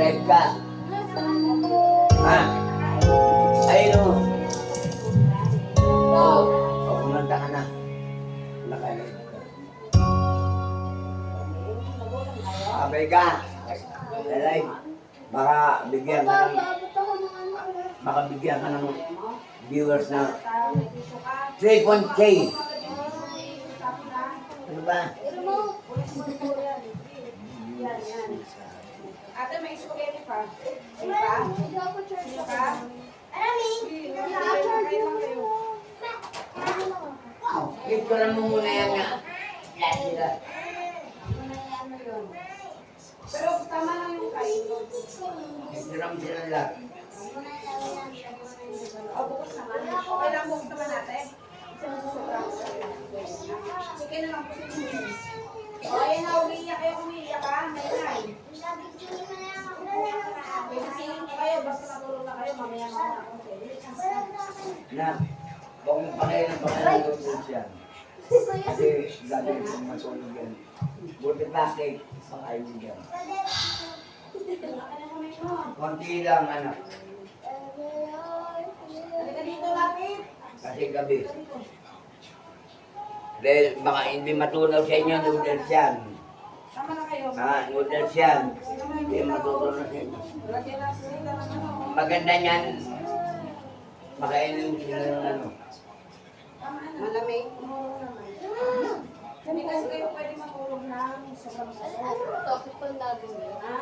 Naka-live ka. Ha? Ayun o. O, kumanta ka na. Naka-live ka. Abay ka. Live. Baka bigyan ka ng... Baka bigyan ka ng viewers na 3.k. Ano ba? Ate, may spaghetti pa. Sige pa? Sige pa? Picturean mo muna yan nga. Sila. Pero tama lang yung kain. Picturean mo sila lahat. O, bukas naman. Okay lang, bukas naman natin. Sige na lang po si Luis. O, ayun na, umiiyak kayo, umiiyak ka. Maynay. Pinisingin ko kayo, basta natulog na kayo, mamaya mga ako. Na, kung pakailan yung siya. Kasi gagawin kong matulog yan. Buti bakit, pakain mo dyan. Konti lang, anak. Halika dito, lapit. Kasi gabi. Dahil baka hindi matunaw sa inyo, noodles yan. Tama na kayo. Noodles yan. Hindi matutunaw sa inyo. Lagyan na sila ng ano. Maganda niyan, makainin sila ng ano. Malamig. Hindi kasi kayo pwede matulog na sobrang sarap. Topic pang lagi niya. Ha?